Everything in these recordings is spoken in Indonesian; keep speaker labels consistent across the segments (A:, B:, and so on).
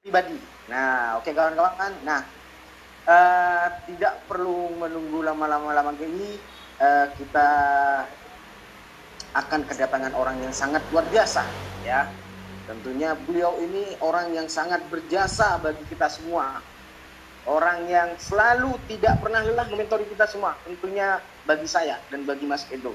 A: pribadi. Nah, oke kawan-kawan. Nah, tidak perlu menunggu lama-lama ini, kita akan kedatangan orang yang sangat luar biasa, ya. Tentunya beliau ini orang yang sangat berjasa bagi kita semua. Orang yang selalu tidak pernah lelah mementori kita semua, tentunya bagi saya dan bagi Mas Edo.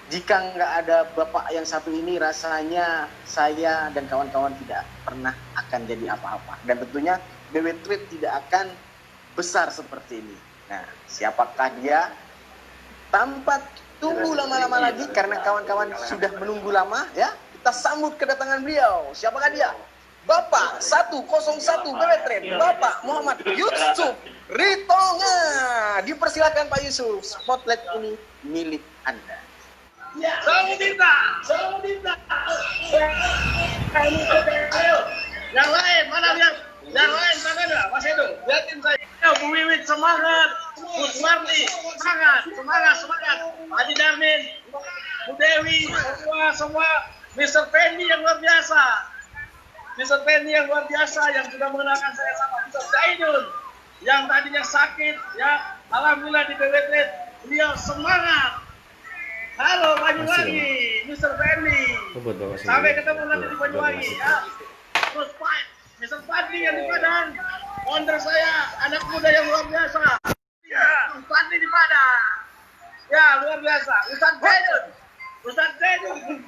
A: Jika nggak ada Bapak yang satu ini, rasanya saya dan kawan-kawan tidak pernah akan jadi apa-apa. Dan tentunya BW Trade tidak akan besar seperti ini. Nah, siapakah dia? Tanpa tunggu lama-lama lagi, karena kawan-kawan sudah menunggu lama, ya. Kita sambut kedatangan beliau. Siapakah dia? Bapak 101 BW Trade, Bapak Muhammad Yusuf Ritonga. Dipersilakan Pak Yusuf, spotlight ini milik Anda.
B: Ya. Saudita. Ayo, yang lain mana lihat? Yang lain mana ada? Mas Edo, lihatin saya. Ayo, Bu Wiwit semangat, Bu Sumarni semangat. Haji Darmin, Bu Dewi, semua. Mr. Fendi yang luar biasa. Yang sudah mengenalkan saya sama Mr. Zaidun, yang tadinya sakit, ya. Alhamdulillah di BW Trade, beliau semangat. Halo Banyuwangi, Mr. Fendi. Sampai ketemu nanti di Banyuwangi, ya. Terus Pak, Mr. Fadli yang di Padang. Founder saya, anak muda yang luar biasa. Ya, Fadli di Padang. Ya, luar biasa. Ustadz Zaidun.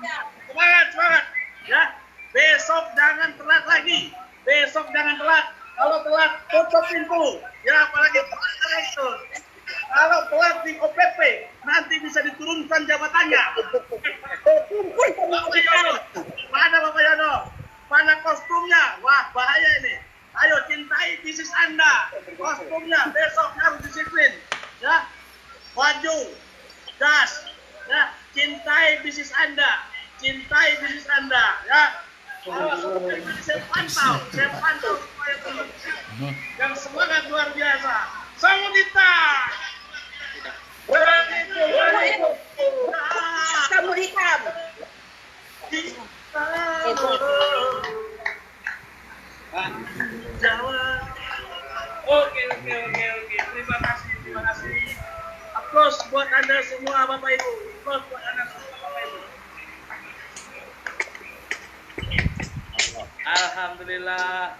B: Semangat. Ya, besok jangan telat lagi. Kalau telat, tutup pintu. Ya, apalagi telat itu. Kalau telat di OPP, nanti bisa diturunkan jabatannya. Bapak Yono, mana Bapak Yono? Mana kostumnya? Wah, bahaya ini. Ayo cintai bisnis Anda. Kostumnya besok harus disiplin. Ya, baju, jas, ya, cintai bisnis Anda. Ya. Kalau saya pantau supaya yang semangat luar biasa. Saudita.
C: Kamu hitam.
B: Jawa. Oke. Terima kasih. Aplaus buat Anda semua Bapak Ibu. Alhamdulillah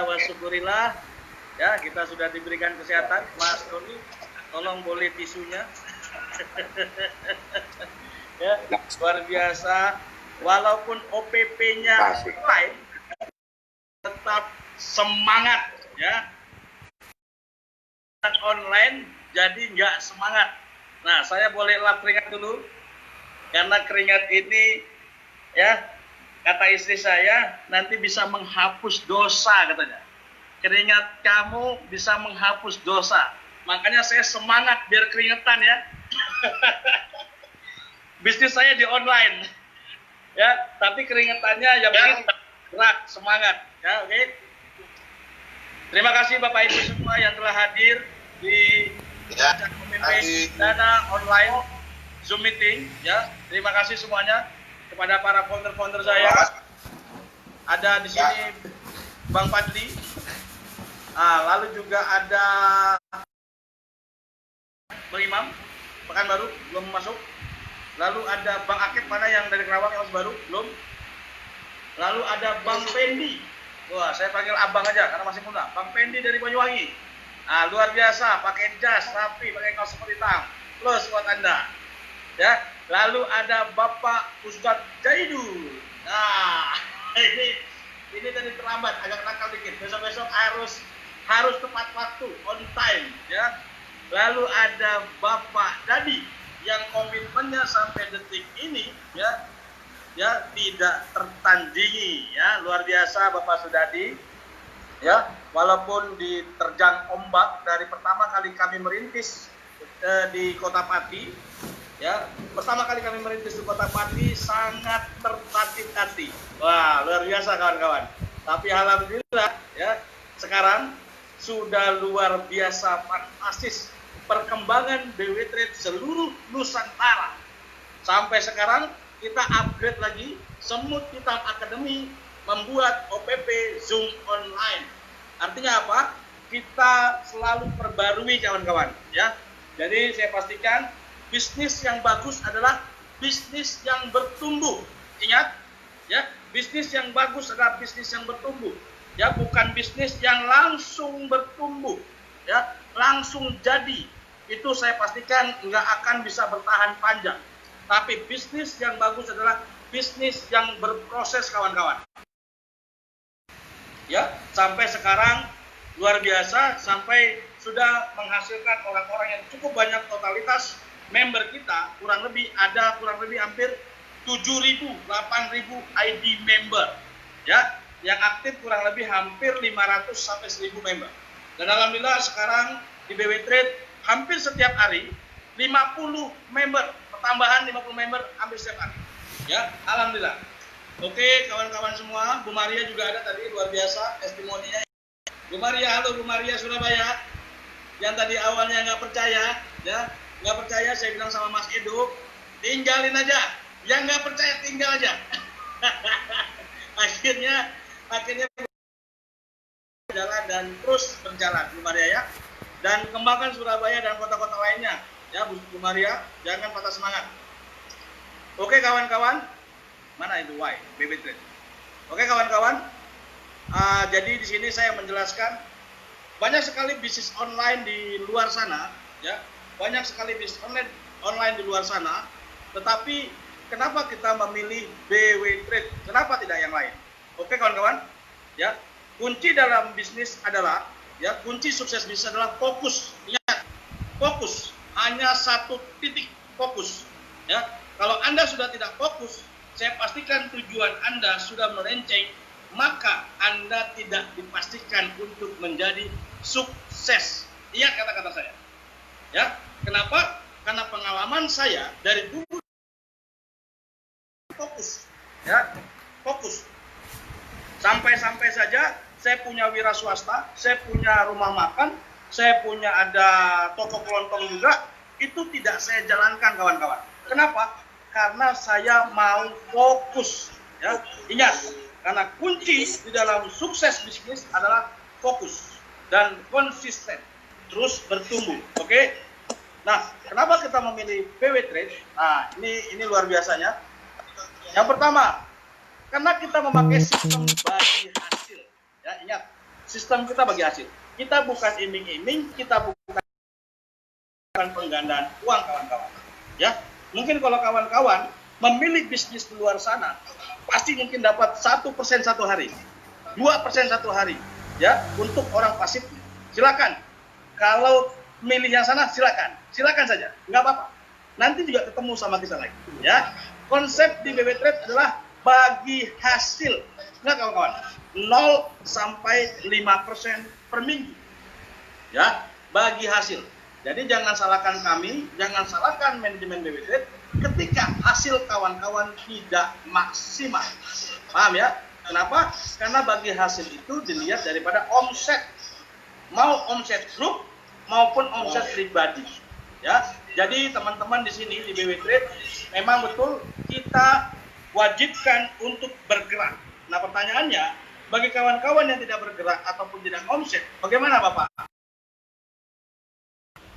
B: wa syukurillah. Ya, kita sudah diberikan kesehatan. Mas Doni, tolong boleh tisunya. Ya, luar biasa. Walaupun OPP-nya lain, tetap semangat, ya. Online jadi nggak semangat. Nah, saya boleh lap keringat dulu, karena keringat ini, ya, kata istri saya nanti bisa menghapus dosa katanya. Keringat kamu bisa menghapus dosa. Makanya saya semangat biar keringetan, ya. Bisnis saya di online, ya, tapi keringetannya ya begitu, gerak, semangat, ya, oke. Terima kasih Bapak Ibu semua yang telah hadir di pemimpin dana online Zoom meeting, ya. Terima kasih semuanya kepada para founder saya. Ada di sini Bang Fadli, lalu juga ada Bang Imam Pekanbaru belum masuk. Lalu ada Bang Akib, mana yang dari Kerawang yang masih baru? Belum. Lalu ada Bang Pendi. Wah, saya panggil abang aja karena masih muda. Bang Pendi dari Banyuwangi. Luar biasa, pakai jas rapi, pakai kaos hitam. Plus buat Anda. Ya. Lalu ada Bapak Ustadz Zaidun. Nah, ini tadi terlambat, agak nakal dikit. Besok-besok harus tepat waktu, on time, ya. Lalu ada Bapak Dadi yang komitmennya sampai detik ini, ya tidak tertandingi, ya, luar biasa Bapak Sudadi, ya, walaupun diterjang ombak dari pertama kali kami merintis di Kota Pati, ya, pertama kali kami merintis di Kota Pati sangat tertatih-tatih, wah, luar biasa kawan-kawan. Tapi alhamdulillah, ya, sekarang sudah luar biasa fantastis perkembangan BW Trade seluruh Nusantara. Sampai sekarang kita upgrade lagi Semut Hitam Academy membuat OPP Zoom online. Artinya apa? Kita selalu perbarui kawan-kawan, ya. Jadi saya pastikan bisnis yang bagus adalah bisnis yang bertumbuh. Ingat, ya, bisnis yang bagus adalah bisnis yang bertumbuh. Ya, bukan bisnis yang langsung bertumbuh, ya, langsung jadi. Itu saya pastikan nggak akan bisa bertahan panjang. Tapi bisnis yang bagus adalah bisnis yang berproses kawan-kawan. Ya, sampai sekarang luar biasa, sampai sudah menghasilkan orang-orang yang cukup banyak. Totalitas member kita kurang lebih hampir 7.000, 8.000 ID member, ya, yang aktif kurang lebih hampir 500 sampai 1.000 member. Dan alhamdulillah sekarang di BW Trade hampir setiap hari 50 member, pertambahan 50 member hampir setiap hari. Ya, alhamdulillah. Oke, kawan-kawan semua, Bu Maria juga ada tadi, luar biasa testimoninya. Bu Maria, halo Bu Maria Surabaya. Yang tadi awalnya nggak percaya, ya, nggak percaya, saya bilang sama Mas Edo, tinggalin aja. Yang nggak percaya tinggal aja. akhirnya berjalan dan terus berjalan, Bu Maria, ya. Dan kembangkan Surabaya dan kota-kota lainnya, ya Bu Maria, jangan patah semangat. Oke kawan-kawan, mana itu Y BW Trade. Oke kawan-kawan, jadi di sini saya menjelaskan banyak sekali bisnis online di luar sana, ya, banyak sekali bisnis online di luar sana. Tetapi kenapa kita memilih BW Trade? Kenapa tidak yang lain? Oke kawan-kawan, ya, kunci dalam bisnis adalah, ya, kunci sukses bisnis adalah fokus. Ingat, fokus, hanya satu titik fokus, ya. Kalau Anda sudah tidak fokus, saya pastikan tujuan Anda sudah melenceng, maka Anda tidak dipastikan untuk menjadi sukses. Ingat kata-kata saya, ya. Kenapa? Karena pengalaman saya dari dulu fokus, ya, fokus. Sampai-sampai saja saya punya wira swasta, saya punya rumah makan, saya punya ada toko kelontong juga, itu tidak saya jalankan kawan-kawan. Kenapa? Karena saya mau fokus, ya. Ingat, karena kunci di dalam sukses bisnis adalah fokus dan konsisten, terus bertumbuh. Oke? Nah, kenapa kita memilih BW Trade? Nah, ini luar biasanya. Yang pertama, karena kita memakai sistem bagi hasil. Ya, ingat, sistem kita bagi hasil. Kita bukan iming-iming, kita bukan penggandaan uang kawan-kawan. Ya, mungkin kalau kawan-kawan memilih bisnis di luar sana, pasti mungkin dapat 1% satu hari, 2% satu hari, ya, untuk orang pasif. Silakan. Kalau milih yang sana, silakan saja, nggak apa-apa. Nanti juga ketemu sama kita lagi, ya. Konsep di BW Trade adalah bagi hasil. Nggak kawan-kawan, 0 sampai 5% per minggu, ya, bagi hasil. Jadi jangan salahkan kami, jangan salahkan manajemen BW Trade ketika hasil kawan-kawan tidak maksimal. Paham ya? Kenapa? Karena bagi hasil itu dilihat daripada omset, mau omset grup maupun omset pribadi. Ya, jadi teman-teman di sini di BW Trade memang betul kita wajibkan untuk bergerak. Nah pertanyaannya, bagi kawan-kawan yang tidak bergerak ataupun tidak omset, bagaimana Bapak?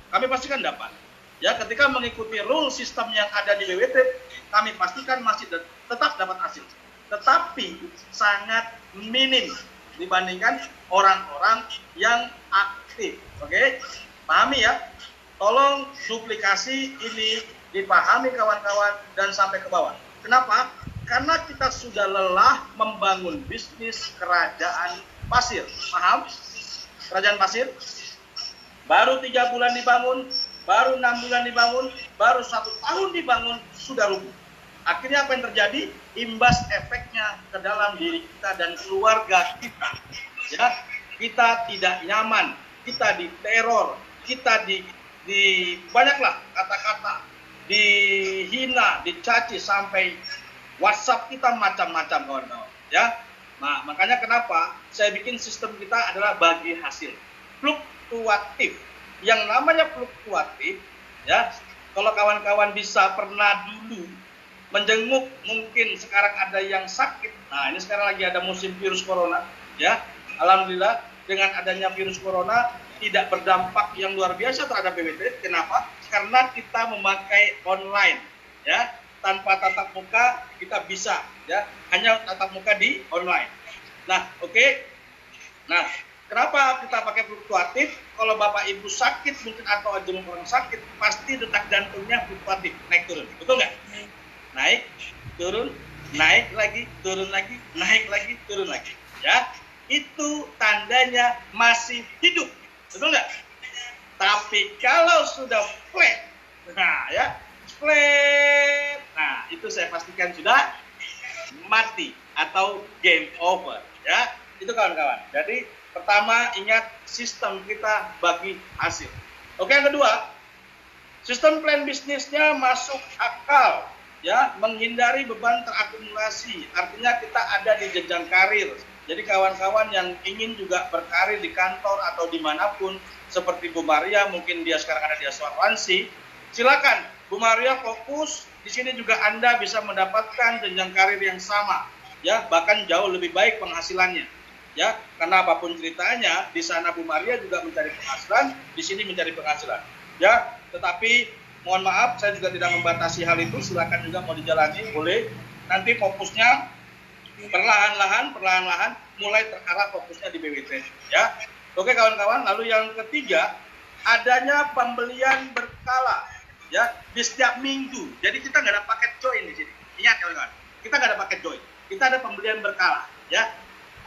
B: Kami pastikan dapat. Ya, ketika mengikuti rule sistem yang ada di BW Trade, kami pastikan masih tetap dapat hasil. Tetapi sangat minim dibandingkan orang-orang yang aktif. Oke? Pahami ya? Tolong duplikasi ini dipahami kawan-kawan dan sampai ke bawah. Kenapa? Karena kita sudah lelah membangun bisnis kerajaan pasir. Paham? Kerajaan pasir? Baru 3 bulan dibangun, baru 6 bulan dibangun, baru 1 tahun dibangun, sudah rubuh. Akhirnya apa yang terjadi? Imbas efeknya ke dalam diri kita dan keluarga kita. Ya, kita tidak nyaman, kita diteror, kita di banyaklah kata-kata, dihina, dicaci, sampai WhatsApp kita macam-macam kawan-kawan. Ya, nah makanya kenapa saya bikin sistem kita adalah bagi hasil. Fluktuatif. Yang namanya fluktuatif, ya, kalau kawan-kawan bisa pernah dulu menjenguk, mungkin sekarang ada yang sakit. Nah, ini sekarang lagi ada musim virus corona, ya. Alhamdulillah dengan adanya virus corona tidak berdampak yang luar biasa terhadap BWT. Kenapa? Karena kita memakai online, ya. Tanpa tatap muka kita bisa, ya. Hanya tatap muka di online. Nah, oke. Nah, kenapa kita pakai fluktuatif? Kalau Bapak Ibu sakit mungkin atau jenguk orang sakit, pasti detak jantungnya fluktuatif, naik turun. Betul nggak? Naik, turun, naik lagi, turun lagi, naik lagi, turun lagi. Ya, itu tandanya masih hidup. Betul nggak? Tapi kalau sudah flat, nah ya, flat, nah itu saya pastikan sudah mati atau game over. Ya, itu kawan-kawan. Jadi pertama ingat sistem kita bagi hasil. Oke, yang kedua, sistem plan bisnisnya masuk akal, ya, menghindari beban terakumulasi. Artinya kita ada di jenjang karir. Jadi kawan-kawan yang ingin juga berkarir di kantor atau dimanapun, seperti Bu Maria, mungkin dia sekarang ada di asuransi, silakan Bu Maria fokus. Di sini juga Anda bisa mendapatkan jenjang karir yang sama, ya, bahkan jauh lebih baik penghasilannya. Ya, karena apapun ceritanya, di sana Bu Maria juga mencari penghasilan, di sini mencari penghasilan. Ya, tetapi mohon maaf, saya juga tidak membatasi hal itu. Silakan juga mau dijalani, boleh. Nanti fokusnya perlahan-lahan, mulai terarah fokusnya di BWT. Ya, oke kawan-kawan. Lalu yang ketiga, adanya pembelian berkala. Ya, di setiap minggu. Jadi kita nggak ada paket join di sini. Ingat kawan-kawan, kita nggak ada paket join. Kita ada pembelian berkala. Ya.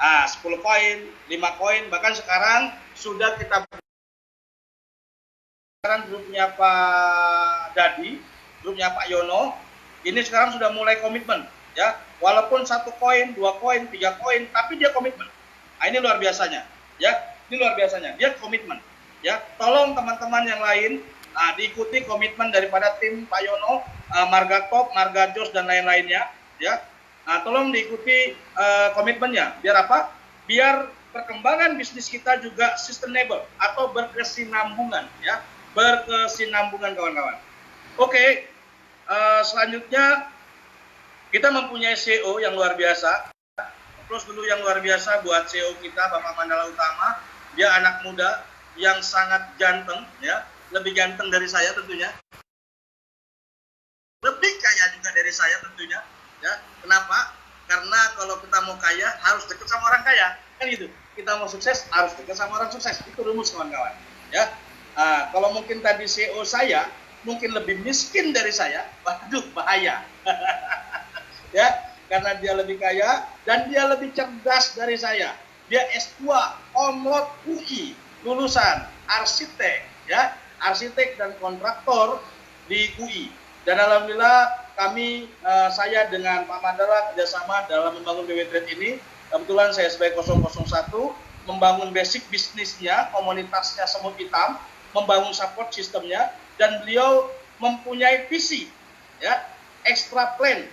B: 10 koin, 5 koin, bahkan sekarang sudah kita sekarang grupnya Pak Dadi, grupnya Pak Yono, ini sekarang sudah mulai komitmen, ya, walaupun 1 koin, 2 koin, 3 koin, tapi dia komitmen. Nah, ini luar biasanya, ya, ini luar biasanya, dia komitmen, ya. Tolong teman-teman yang lain, diikuti komitmen daripada tim Pak Yono, Marga Top, Marga Jos dan lain-lainnya, ya. Nah, tolong diikuti komitmennya. Biar apa? Biar perkembangan bisnis kita juga sustainable atau berkesinambungan, ya. Berkesinambungan kawan-kawan. Oke, selanjutnya kita mempunyai CEO yang luar biasa. Terus dulu yang luar biasa buat CEO kita, Bapak Mandala Utama. Dia anak muda yang sangat ganteng, ya. Lebih ganteng dari saya tentunya. Lebih kaya juga dari saya tentunya. Ya, kenapa? Karena kalau kita mau kaya harus dekat sama orang kaya, kan gitu. Kita mau sukses harus dekat sama orang sukses. Itu rumus kawan-kawan. Ya, kalau mungkin tadi CEO saya mungkin lebih miskin dari saya, waduh bahaya. Ya, karena dia lebih kaya dan dia lebih cerdas dari saya. Dia S2, Omlot UI, lulusan arsitek, ya, arsitek dan kontraktor di UI. Dan alhamdulillah kami, saya dengan Pak Mandala kerjasama dalam membangun BW Trade ini. Kebetulan saya sebagai 001 membangun basic bisnisnya, komunitasnya Semut Hitam, membangun support sistemnya, dan beliau mempunyai visi, ya, extra plan.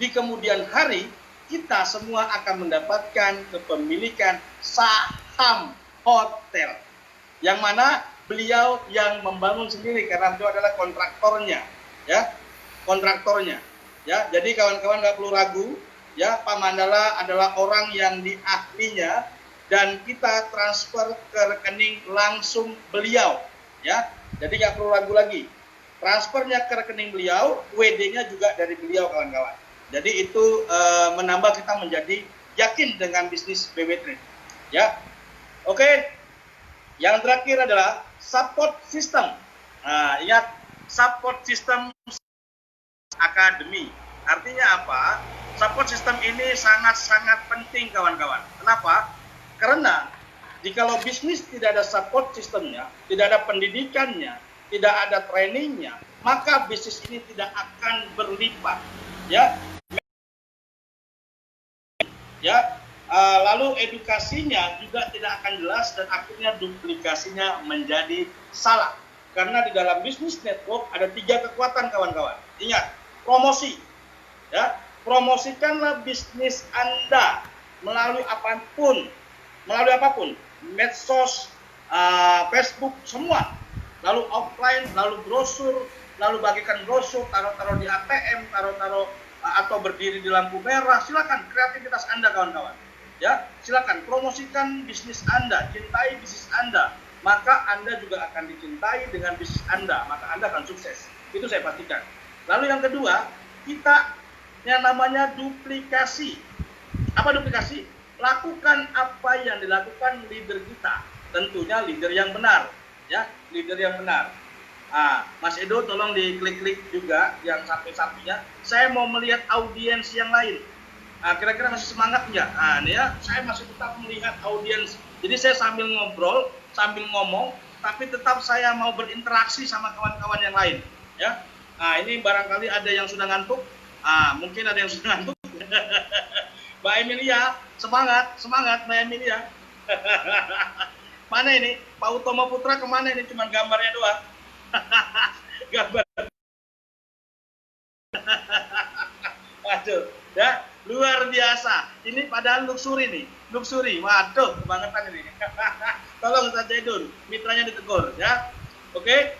B: Di kemudian hari kita semua akan mendapatkan kepemilikan saham hotel, yang mana beliau yang membangun sendiri karena beliau adalah kontraktornya. Ya, kontraktornya, ya. Jadi kawan-kawan nggak perlu ragu, ya. Pak Mandala adalah orang yang diahlinya dan kita transfer ke rekening langsung beliau, ya. Jadi nggak perlu ragu lagi. Transfernya ke rekening beliau, WD-nya juga dari beliau kawan-kawan. Jadi itu menambah kita menjadi yakin dengan bisnis BW Trade, ya. Oke. Yang terakhir adalah support system. Nah, ingat, support system akademi. Artinya apa? Support system ini sangat-sangat penting kawan-kawan. Kenapa? Karena jikalau bisnis tidak ada support systemnya, tidak ada pendidikannya, tidak ada trainingnya, maka bisnis ini tidak akan berlipat. Ya, ya. Lalu edukasinya juga tidak akan jelas dan akhirnya duplikasinya menjadi salah. Karena di dalam bisnis network ada 3 kekuatan kawan-kawan. Ingat, promosi. Ya, promosikanlah bisnis Anda melalui apapun. Medsos, Facebook, semua. Lalu offline, lalu brosur, lalu bagikan brosur, taruh-taruh di ATM, taruh-taruh atau berdiri di lampu merah. Silakan kreativitas Anda kawan-kawan. Ya, silakan promosikan bisnis Anda, cintai bisnis Anda, maka Anda juga akan dicintai dengan bisnis Anda, maka Anda akan sukses. Itu saya pastikan. Lalu yang kedua, kita yang namanya duplikasi. Apa duplikasi? Lakukan apa yang dilakukan leader kita. Tentunya leader yang benar, ya, leader yang benar. Mas Edo tolong diklik-klik juga yang samping-sampingnya. Saya mau melihat audiens yang lain. Kira-kira masih semangat nggak? Ini ya, saya masih tetap melihat audiens. Jadi saya sambil ngobrol, sambil ngomong, tapi tetap saya mau berinteraksi sama kawan-kawan yang lain. Ya, ini barangkali ada yang sudah ngantuk. Mungkin ada yang sudah ngantuk. Mbak Emilia, semangat Mbak Emilia. Mana ini? Pak Utomo Putra kemana ini? Cuman gambarnya doang. Gambar. Waduh, ya luar biasa. Ini padahal luxury nih, luxury. Waduh, kebangetan ini. Tolong saja Edun, mitranya ditegur, ya. Oke.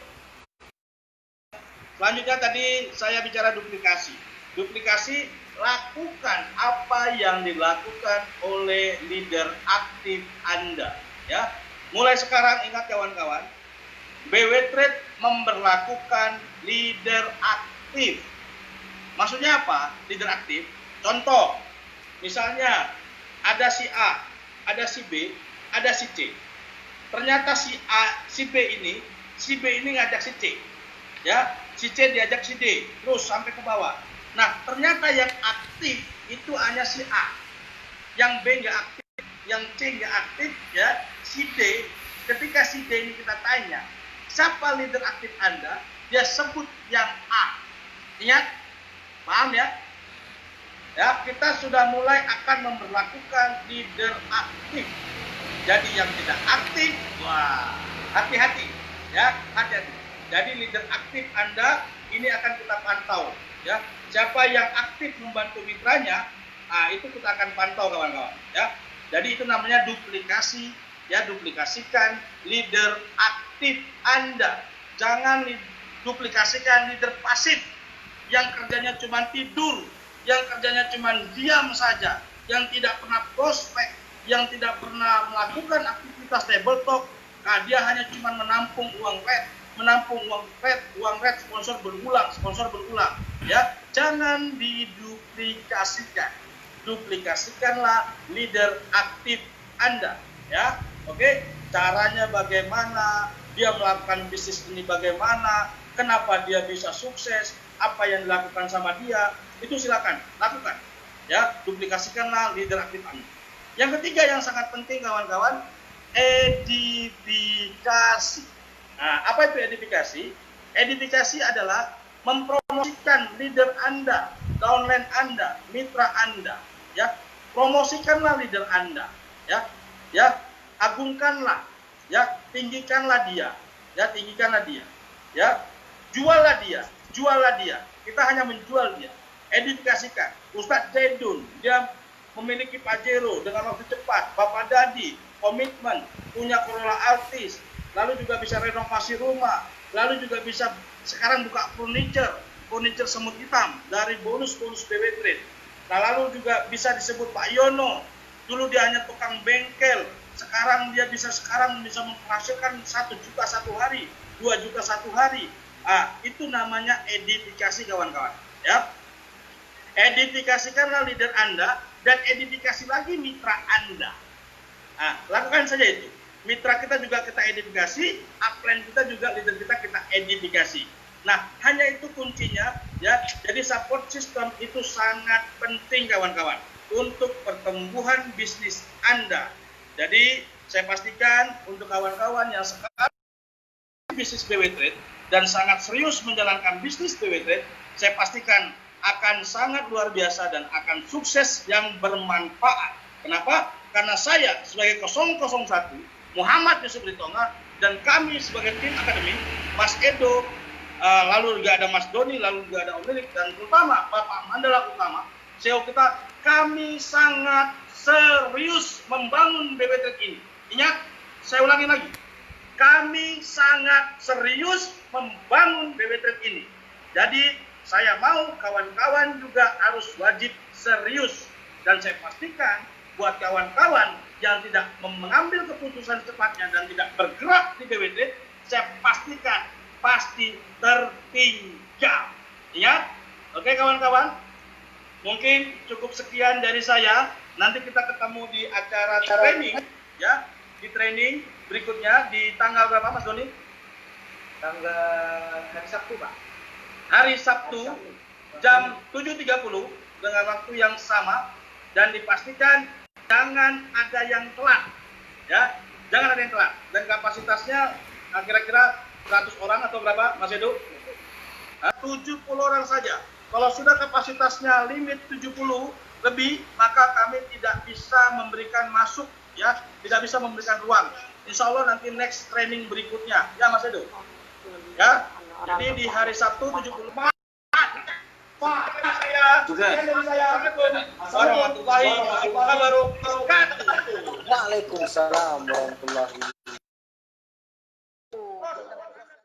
B: Selanjutnya tadi saya bicara duplikasi. Duplikasi, lakukan apa yang dilakukan oleh leader aktif Anda, ya. Mulai sekarang ingat kawan-kawan, BW Trade memberlakukan leader aktif. Maksudnya apa? Leader aktif. Contoh, misalnya ada si A, ada si B, ada si C. Ternyata si B ini ngajak si C. Ya, si C diajak si D, terus sampai ke bawah. Nah, ternyata yang aktif itu hanya si A. Yang B nggak aktif, yang C nggak aktif, ya. Si D, ketika si D ini kita tanya, siapa leader aktif Anda? Dia sebut yang A. Ingat? Paham ya? Ya, kita sudah mulai akan memberlakukan leader aktif. Jadi yang tidak aktif, wah, hati-hati. Ya, hati-hati. Jadi leader aktif Anda ini akan kita pantau. Ya, siapa yang aktif membantu mitranya, itu kita akan pantau kawan-kawan. Ya, jadi itu namanya duplikasi. Ya, duplikasikan leader aktif Anda. Jangan duplikasikan leader pasif yang kerjanya cuma tidur, yang kerjanya cuma diam saja, yang tidak pernah prospek, yang tidak pernah melakukan aktivitas tabletop. Dia hanya cuma menampung uang red, sponsor berulang. Ya, jangan diduplikasikan. Duplikasikanlah leader aktif Anda. Ya, oke. Caranya bagaimana? Dia melakukan bisnis ini bagaimana? Kenapa dia bisa sukses? Apa yang dilakukan sama dia? Itu silakan lakukan. Ya, duplikasikanlah leader aktif Anda. Yang ketiga yang sangat penting kawan-kawan, edifikasi. Apa itu edifikasi? Edifikasi adalah mempromosikan leader Anda, downline Anda, mitra Anda. Ya, promosikanlah leader Anda. Ya, agungkanlah. Ya, tinggikanlah dia. Ya, juallah dia. Kita hanya menjual dia. Edifikasikan. Ustadz Zaidun, dia memiliki Pajero dengan waktu cepat. Bapak Dadi, komitmen, punya Corolla Altis, lalu juga bisa renovasi rumah, lalu juga bisa sekarang buka furniture semut hitam dari bonus BW Trade. Nah, lalu juga bisa disebut Pak Yono, dulu dia hanya tukang bengkel, sekarang bisa menghasilkan 1 juta satu hari, 2 juta satu hari. Itu namanya edifikasi kawan-kawan. Ya, edifikasikanlah leader Anda dan edifikasi lagi mitra Anda. Lakukan saja itu. Mitra kita juga kita edifikasi, upline kita juga leader kita edifikasi. Nah, hanya itu kuncinya, ya. Jadi support system itu sangat penting kawan-kawan untuk pertumbuhan bisnis Anda. Jadi saya pastikan untuk kawan-kawan yang sekarang bisnis BW Trade dan sangat serius menjalankan bisnis BW Trade, saya pastikan akan sangat luar biasa dan akan sukses yang bermanfaat. Kenapa? Karena saya sebagai 001 Muhammad Yusuf Ritonga dan kami sebagai tim akademi, Mas Edo, lalu juga ada Mas Doni, lalu juga ada Om Lilik, dan terutama Bapak Mandala Utama, CEO kita, kami sangat serius membangun BW Trade ini. Ingat, saya ulangi lagi, kami sangat serius membangun BW Trade ini. Jadi saya mau kawan-kawan juga harus wajib serius. Dan saya pastikan buat kawan-kawan yang tidak mengambil keputusan cepatnya dan tidak bergerak di BW Trade, saya pastikan pasti tertinggal. Ingat? Oke kawan-kawan? Mungkin cukup sekian dari saya. Nanti kita ketemu di acara training, ya. Di training berikutnya di tanggal berapa, Mas Doni?
A: Tanggal hari Sabtu, Pak.
B: Hari Sabtu jam 7.30 dengan waktu yang sama, dan dipastikan jangan ada yang telat, ya. Jangan ada yang telat. Dan kapasitasnya kira-kira 100 orang atau berapa, Mas Edo? 70 orang saja. Kalau sudah kapasitasnya limit 70 lebih, maka kami tidak bisa memberikan masuk, ya, tidak bisa memberikan ruang. Insya Allah nanti next training berikutnya, ya Mas Edo. Ya, jadi di hari Sabtu 70. Pak, saya warahmatullahi wabarakatuh.
A: Waalaikumsalam warahmatullahi wabarakatuh.